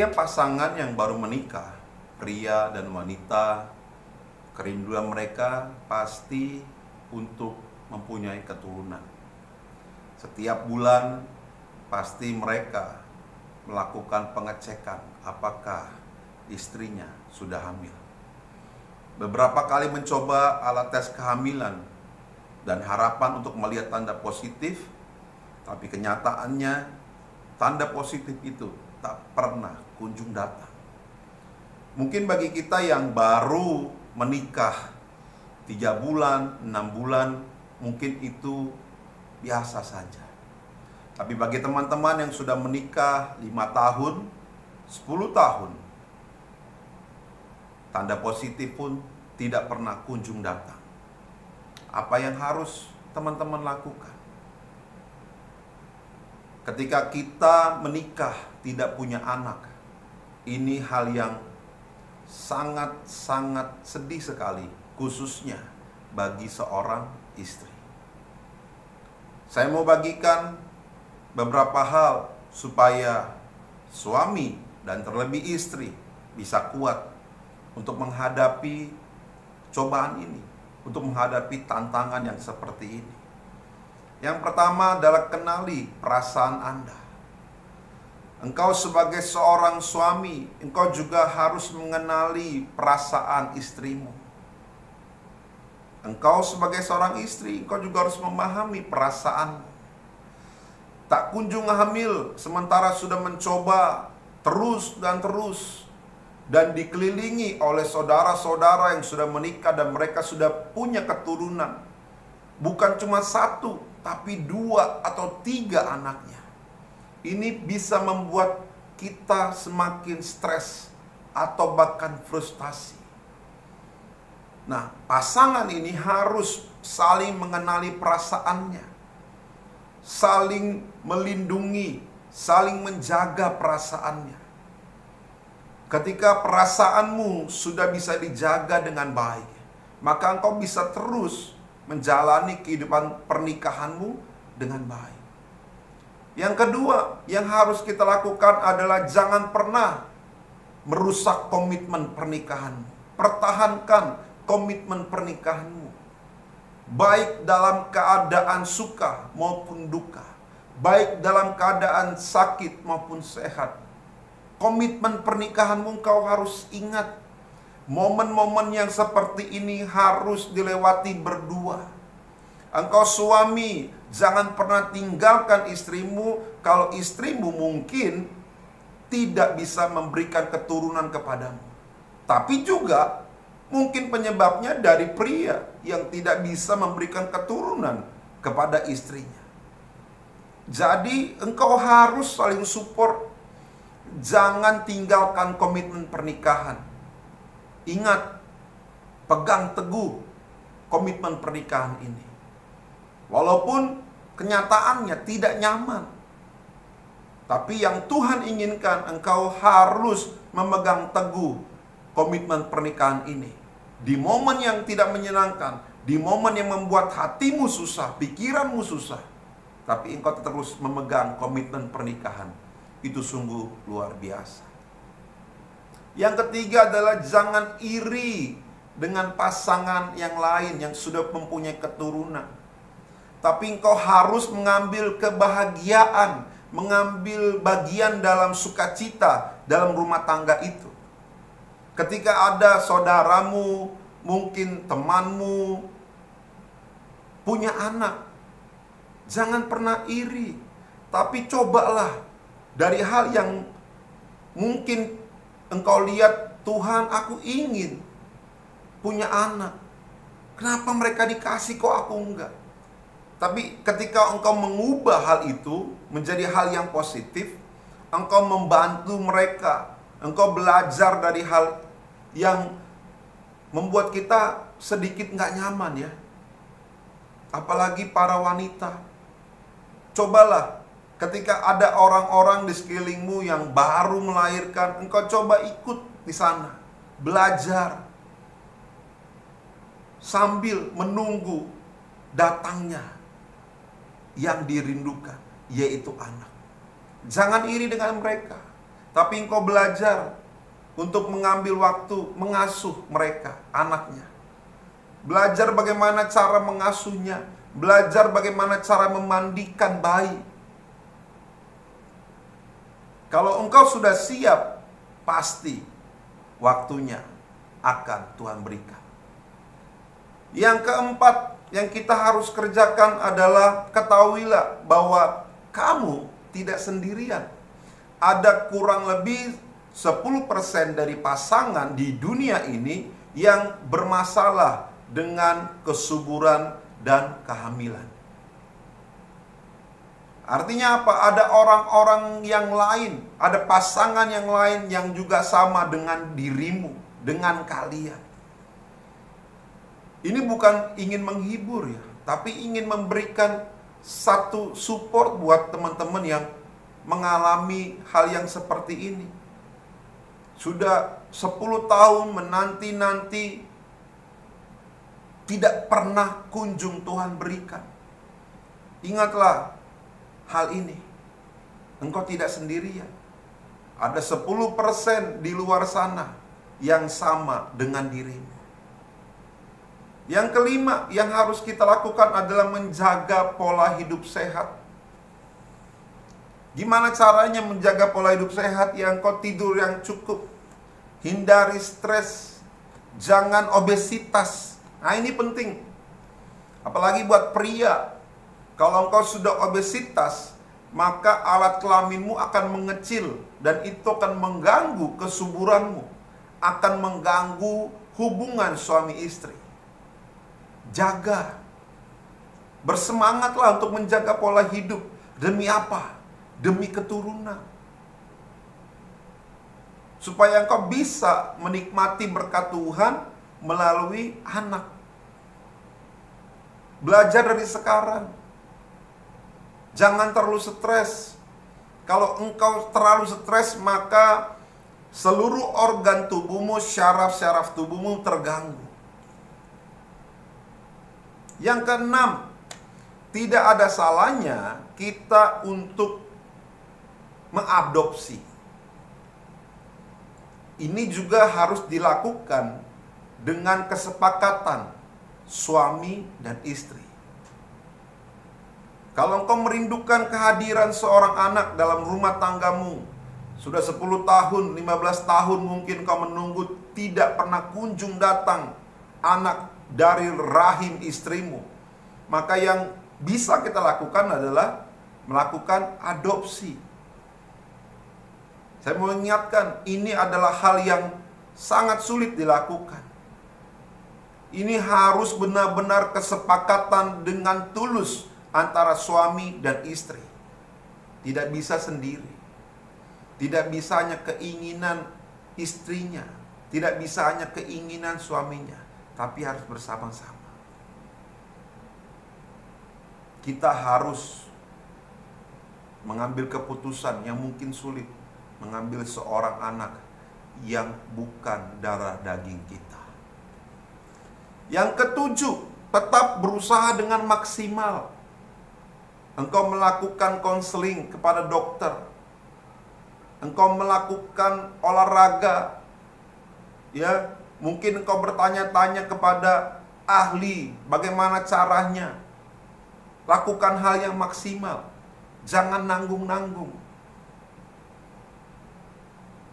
Setiap pasangan yang baru menikah, pria dan wanita, kerinduan mereka pasti untuk mempunyai keturunan. Setiap bulan pasti mereka melakukan pengecekan apakah istrinya sudah hamil. Beberapa kali mencoba alat tes kehamilan dan harapan untuk melihat tanda positif, tapi kenyataannya tanda positif itu tak pernah kunjung datang. Mungkin bagi kita yang baru menikah 3 bulan, 6 bulan, mungkin itu biasa saja. Tapi bagi teman-teman yang sudah menikah 5 tahun, 10 tahun, tanda positif pun tidak pernah kunjung datang. Apa yang harus teman-teman lakukan? Ketika kita menikah tidak punya anak, ini hal yang sangat-sangat sedih sekali, khususnya bagi seorang istri. Saya mau bagikan beberapa hal supaya suami dan terlebih istri bisa kuat untuk menghadapi cobaan ini, untuk menghadapi tantangan yang seperti ini. Yang pertama adalah kenali perasaan Anda. Engkau sebagai seorang suami, engkau juga harus mengenali perasaan istrimu. Engkau sebagai seorang istri, engkau juga harus memahami perasaanmu. Tak kunjung hamil, sementara sudah mencoba terus dan dikelilingi oleh saudara-saudara yang sudah menikah dan mereka sudah punya keturunan. Bukan cuma 1, tapi 2 atau 3 anaknya. Ini bisa membuat kita semakin stres atau bahkan frustasi. Nah, pasangan ini harus saling mengenali perasaannya, saling melindungi, saling menjaga perasaannya. Ketika perasaanmu sudah bisa dijaga dengan baik, maka engkau bisa terus menjalani kehidupan pernikahanmu dengan baik. Yang kedua yang harus kita lakukan adalah jangan pernah merusak komitmen pernikahanmu. Pertahankan komitmen pernikahanmu, baik dalam keadaan suka maupun duka, baik dalam keadaan sakit maupun sehat. Komitmen pernikahanmu kau harus ingat. Momen-momen yang seperti ini harus dilewati berdua. Engkau suami, jangan pernah tinggalkan istrimu kalau istrimu mungkin tidak bisa memberikan keturunan kepadamu. Tapi juga mungkin penyebabnya dari pria yang tidak bisa memberikan keturunan kepada istrinya. Jadi engkau harus saling support. Jangan tinggalkan komitmen pernikahan. Ingat, pegang teguh komitmen pernikahan ini. Walaupun kenyataannya tidak nyaman, tapi yang Tuhan inginkan engkau harus memegang teguh komitmen pernikahan ini. Di momen yang tidak menyenangkan, di momen yang membuat hatimu susah, pikiranmu susah, tapi engkau terus memegang komitmen pernikahan. Itu sungguh luar biasa. Yang ketiga adalah jangan iri dengan pasangan yang lain yang sudah mempunyai keturunan. Tapi engkau harus mengambil kebahagiaan, mengambil bagian dalam sukacita dalam rumah tangga itu. Ketika ada saudaramu, mungkin temanmu punya anak, jangan pernah iri. Tapi cobalah dari hal yang mungkin engkau lihat, Tuhan, aku ingin punya anak. Kenapa mereka dikasih kok aku enggak? Tapi ketika engkau mengubah hal itu menjadi hal yang positif, engkau membantu mereka, engkau belajar dari hal yang membuat kita sedikit enggak nyaman ya. Apalagi para wanita. Cobalah ketika ada orang-orang di sekelilingmu yang baru melahirkan, engkau coba ikut di sana, belajar sambil menunggu datangnya yang dirindukan, yaitu anak. Jangan iri dengan mereka. tapi engkau belajar untuk mengambil waktu mengasuh mereka, anaknya. Belajar bagaimana cara mengasuhnya, belajar bagaimana cara memandikan bayi. Kalau engkau sudah siap, pasti waktunya akan Tuhan berikan. Yang keempat yang kita harus kerjakan adalah ketahuilah bahwa kamu tidak sendirian. Ada kurang lebih 10% dari pasangan di dunia ini yang bermasalah dengan kesuburan dan kehamilan. Artinya apa? Ada orang-orang yang lain, ada pasangan yang lain yang juga sama dengan dirimu, dengan kalian. Ini bukan ingin menghibur ya, tapi ingin memberikan satu support buat teman-teman yang mengalami hal yang seperti ini. Sudah 10 tahun menanti-nanti, tidak pernah kunjung Tuhan berikan. Ingatlah hal ini. Engkau tidak sendirian. Ada 10% di luar sana yang sama dengan dirimu. Yang kelima yang harus kita lakukan adalah menjaga pola hidup sehat. Gimana caranya menjaga pola hidup sehat? Ya, engkau tidur yang cukup, hindari stres, jangan obesitas. Nah, ini penting. Apalagi buat pria. Kalau engkau sudah obesitas, maka alat kelaminmu akan mengecil dan itu akan mengganggu kesuburanmu, akan mengganggu hubungan suami istri. Jaga. Bersemangatlah untuk menjaga pola hidup. Demi apa? Demi keturunan. Supaya engkau bisa menikmati berkat Tuhan melalui anak. Belajar dari sekarang. Jangan terlalu stres. Kalau engkau terlalu stres, maka seluruh organ tubuhmu, syaraf-syaraf tubuhmu terganggu. Yang keenam, tidak ada salahnya kita untuk mengadopsi. Ini juga harus dilakukan dengan kesepakatan suami dan istri. Kalau engkau merindukan kehadiran seorang anak dalam rumah tanggamu, sudah 10 tahun, 15 tahun mungkin kau menunggu, tidak pernah kunjung datang anak dari rahim istrimu, maka yang bisa kita lakukan adalah melakukan adopsi. Saya mau ingatkan, ini adalah hal yang sangat sulit dilakukan. Ini harus benar-benar kesepakatan dengan tulus antara suami dan istri. Tidak bisa sendiri. Tidak bisa hanya keinginan istrinya, tidak bisa hanya keinginan suaminya, tapi harus bersama-sama. Kita harus mengambil keputusan yang mungkin sulit, mengambil seorang anak yang bukan darah daging kita. Yang ketujuh, tetap berusaha dengan maksimal. Engkau melakukan konseling kepada dokter. Engkau melakukan olahraga. Ya, mungkin engkau bertanya-tanya kepada ahli bagaimana caranya. Lakukan hal yang maksimal. Jangan nanggung-nanggung.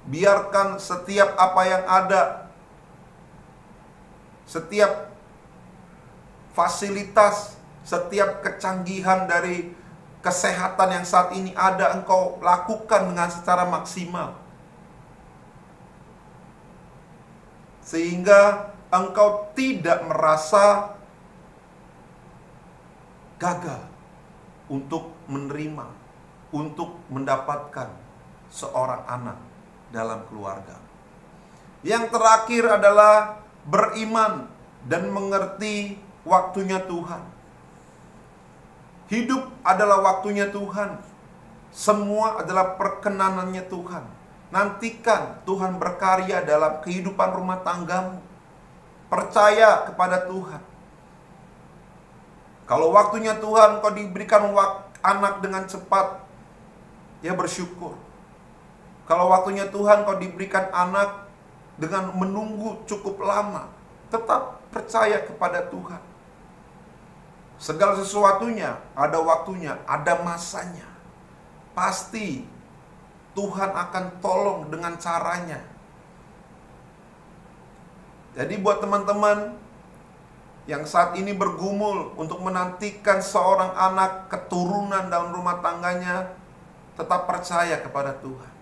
Biarkan setiap apa yang ada, setiap fasilitas, setiap kecanggihan dari kesehatan yang saat ini ada, engkau lakukan dengan secara maksimal. Sehingga engkau tidak merasa gagal untuk menerima, untuk mendapatkan seorang anak dalam keluarga. Yang terakhir adalah beriman dan mengerti waktunya Tuhan. Hidup adalah waktunya Tuhan. Semua adalah perkenanannya Tuhan. Nantikan Tuhan berkarya dalam kehidupan rumah tanggamu. Percaya kepada Tuhan. Kalau waktunya Tuhan kau diberikan anak dengan cepat, ya bersyukur. Kalau waktunya Tuhan kau diberikan anak dengan menunggu cukup lama, tetap percaya kepada Tuhan. Segala sesuatunya ada waktunya, ada masanya. Pasti Tuhan akan tolong dengan caranya. Jadi buat teman-teman yang saat ini bergumul untuk menantikan seorang anak keturunan dalam rumah tangganya, tetap percaya kepada Tuhan.